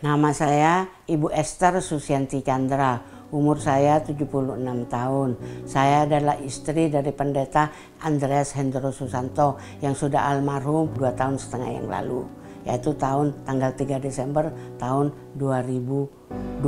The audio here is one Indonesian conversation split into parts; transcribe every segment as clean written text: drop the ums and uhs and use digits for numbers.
Nama saya Ibu Esther Susianti Chandra, umur saya 76 tahun. Saya adalah istri dari pendeta Andreas Hendro Susanto yang sudah almarhum 2,5 tahun yang lalu, yaitu tanggal 3 Desember tahun 2020.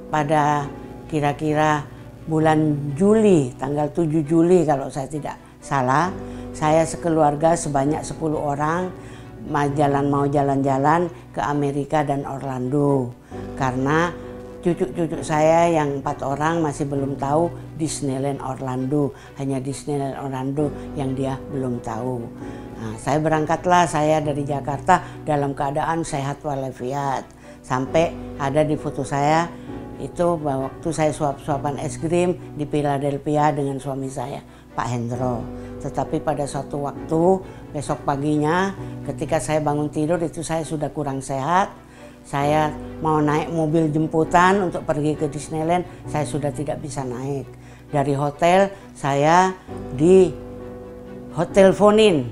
Pada kira-kira bulan Juli, tanggal 7 Juli kalau saya tidak salah, saya sekeluarga sebanyak 10 orang mau jalan-jalan ke Amerika dan Orlando, karena cucu-cucu saya yang 4 orang masih belum tahu Disneyland Orlando, hanya Disneyland Orlando yang dia belum tahu. Nah, saya berangkatlah dari Jakarta dalam keadaan sehat walafiat, sampai ada di foto saya itu waktu saya suap-suapan es krim di Philadelphia dengan suami saya, Pak Hendro. Tetapi pada suatu waktu besok paginya ketika saya bangun tidur itu saya sudah kurang sehat. Saya mau naik mobil jemputan untuk pergi ke Disneyland, saya sudah tidak bisa naik. Dari hotel saya di teleponin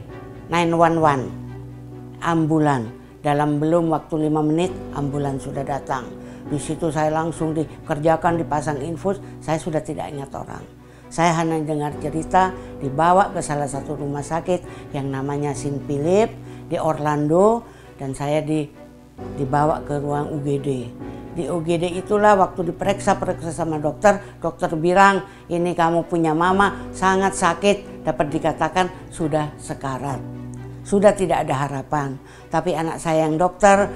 911 ambulan. Dalam belum waktu 5 menit ambulan sudah datang. Di situ saya langsung dikerjakan, dipasang infus, saya sudah tidak ingat orang. Saya hanya dengar cerita dibawa ke salah satu rumah sakit yang namanya St. Philip di Orlando, dan saya dibawa ke ruang UGD. Di UGD itulah waktu diperiksa sama dokter bilang, ini kamu punya mama sangat sakit, dapat dikatakan sudah sekarat. Sudah tidak ada harapan. Tapi anak saya yang dokter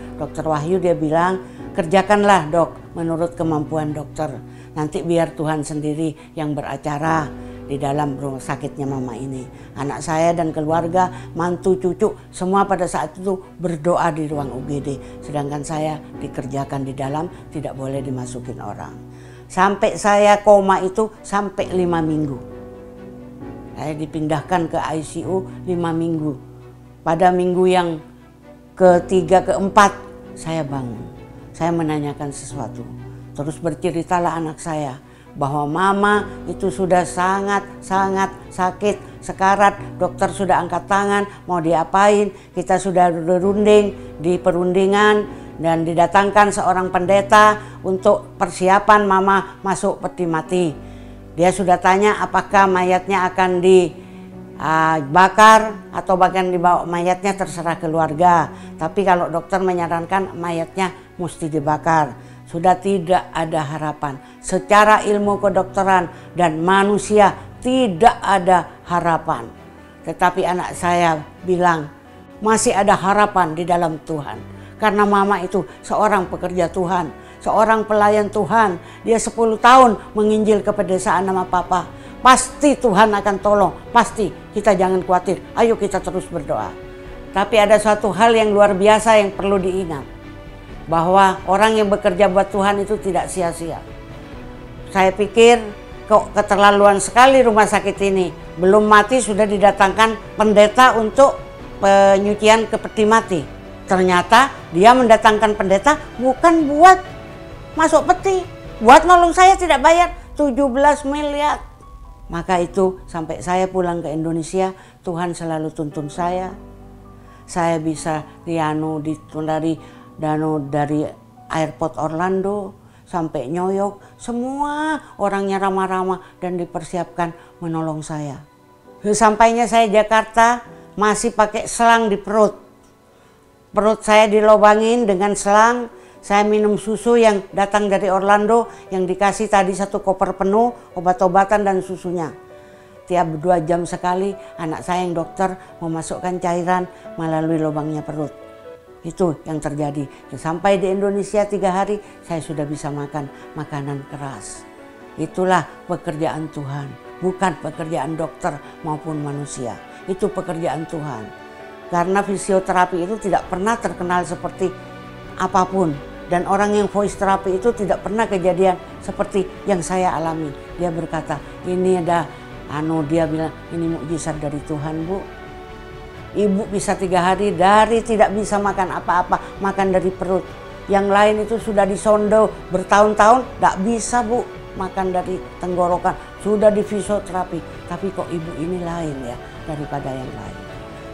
Wahyu, dia bilang, kerjakanlah dok menurut kemampuan dokter. Nanti biar Tuhan sendiri yang beracara di dalam rumah sakitnya mama ini. Anak saya dan keluarga, mantu, cucu, semua pada saat itu berdoa di ruang UGD. Sedangkan saya dikerjakan di dalam, tidak boleh dimasukin orang. Sampai saya koma itu sampai 5 minggu. Saya dipindahkan ke ICU 5 minggu. Pada minggu yang ketiga, keempat, saya bangun. Saya menanyakan sesuatu. Terus berceritalah anak saya bahwa mama itu sudah sangat sakit, sekarat, dokter sudah angkat tangan, mau diapain, kita sudah berunding di perundingan dan didatangkan seorang pendeta untuk persiapan mama masuk peti mati. Dia sudah tanya apakah mayatnya akan dibakar atau bahkan dibawa mayatnya, terserah keluarga. Tapi kalau dokter menyarankan mayatnya mesti dibakar. Sudah tidak ada harapan. Secara ilmu kedokteran dan manusia tidak ada harapan. Tetapi anak saya bilang masih ada harapan di dalam Tuhan. Karena mama itu seorang pekerja Tuhan, seorang pelayan Tuhan. Dia 10 tahun menginjil ke pedesaan nama papa. Pasti Tuhan akan tolong, pasti. Kita jangan khawatir, ayo kita terus berdoa. Tapi ada suatu hal yang luar biasa yang perlu diingat. Bahwa orang yang bekerja buat Tuhan itu tidak sia-sia. Saya pikir kok keterlaluan sekali rumah sakit ini. Belum mati sudah didatangkan pendeta untuk penyucian ke peti mati. Ternyata dia mendatangkan pendeta bukan buat masuk peti. Buat nolong saya tidak bayar 17 miliar. Maka itu sampai saya pulang ke Indonesia, Tuhan selalu tuntun saya. Saya bisa dari airport Orlando sampai New York, semua orangnya ramah-ramah dan dipersiapkan menolong saya. Sampainya saya Jakarta masih pakai selang di perut. Perut saya dilobangin dengan selang. Saya minum susu yang datang dari Orlando yang dikasih tadi 1 koper penuh obat-obatan dan susunya. Tiap 2 jam sekali anak saya yang dokter memasukkan cairan melalui lubangnya perut. Itu yang terjadi. Sampai di Indonesia 3 hari saya sudah bisa makan makanan keras. Itulah pekerjaan Tuhan, bukan pekerjaan dokter maupun manusia. Itu pekerjaan Tuhan. Karena fisioterapi itu tidak pernah terkenal seperti apapun. Dan orang yang voice terapi itu tidak pernah kejadian seperti yang saya alami. Dia berkata, ini dia bilang, ini mukjizat dari Tuhan, Bu. Ibu bisa 3 hari dari tidak bisa makan apa-apa, makan dari perut. Yang lain itu sudah disondo bertahun-tahun, tidak bisa Bu makan dari tenggorokan. Sudah di fisioterapi, tapi kok ibu ini lain ya daripada yang lain.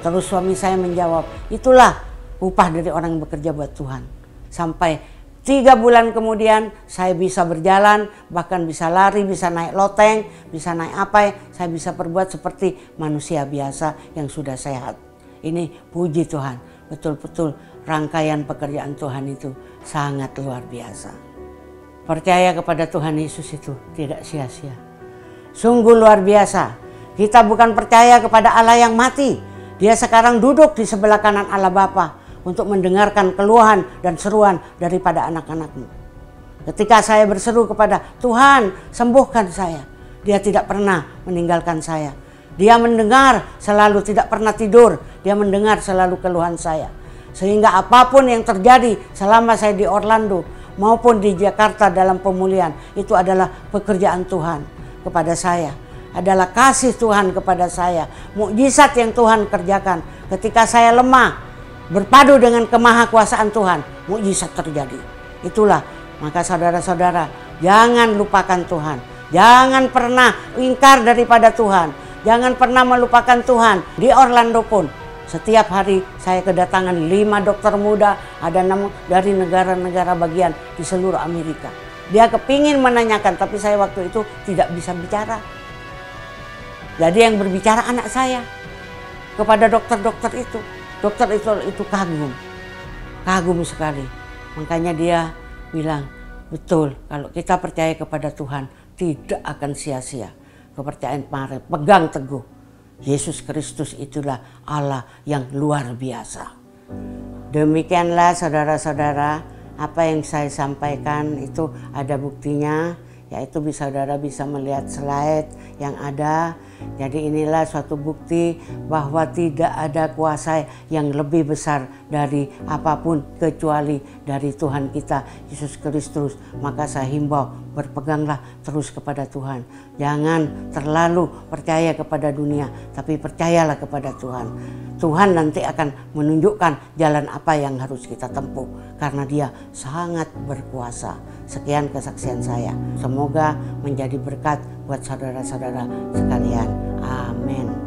Terus suami saya menjawab, itulah upah dari orang yang bekerja buat Tuhan. sampai 3 bulan kemudian saya bisa berjalan, bahkan bisa lari, bisa naik loteng, bisa naik apa, saya bisa berbuat seperti manusia biasa yang sudah sehat. Ini puji Tuhan, betul-betul rangkaian pekerjaan Tuhan itu sangat luar biasa. Percaya kepada Tuhan Yesus itu tidak sia-sia. Sungguh luar biasa. Kita bukan percaya kepada Allah yang mati. Dia sekarang duduk di sebelah kanan Allah Bapa untuk mendengarkan keluhan dan seruan daripada anak-anakmu. Ketika saya berseru kepada Tuhan, sembuhkan saya, Dia tidak pernah meninggalkan saya. Dia mendengar selalu, tidak pernah tidur. Dia mendengar selalu keluhan saya. Sehingga apapun yang terjadi selama saya di Orlando maupun di Jakarta dalam pemulihan, itu adalah pekerjaan Tuhan kepada saya. Adalah kasih Tuhan kepada saya. Mukjizat yang Tuhan kerjakan. Ketika saya lemah, berpadu dengan kemahakuasaan Tuhan, mukjizat terjadi. Itulah, maka saudara-saudara, jangan lupakan Tuhan. Jangan pernah ingkar daripada Tuhan. Jangan pernah melupakan Tuhan. Di Orlando pun, setiap hari saya kedatangan 5 dokter muda, ada 6 dari negara-negara bagian di seluruh Amerika. Dia kepingin menanyakan, tapi saya waktu itu tidak bisa bicara. Jadi yang berbicara anak saya kepada dokter-dokter itu. Dokter itu kagum sekali. Makanya dia bilang, betul, kalau kita percaya kepada Tuhan tidak akan sia-sia. Kepercayaan kemarin, pegang teguh. Yesus Kristus itulah Allah yang luar biasa. Demikianlah saudara-saudara, apa yang saya sampaikan itu ada buktinya, yaitu saudara bisa melihat slide yang ada. Jadi inilah suatu bukti bahwa tidak ada kuasa yang lebih besar dari apapun kecuali dari Tuhan kita Yesus Kristus. Maka saya himbau, berpeganglah terus kepada Tuhan. Jangan terlalu percaya kepada dunia, tapi percayalah kepada Tuhan. Tuhan nanti akan menunjukkan jalan apa yang harus kita tempuh, karena Dia sangat berkuasa. Sekian kesaksian saya. Semoga menjadi berkat buat saudara-saudara sekalian. Amin.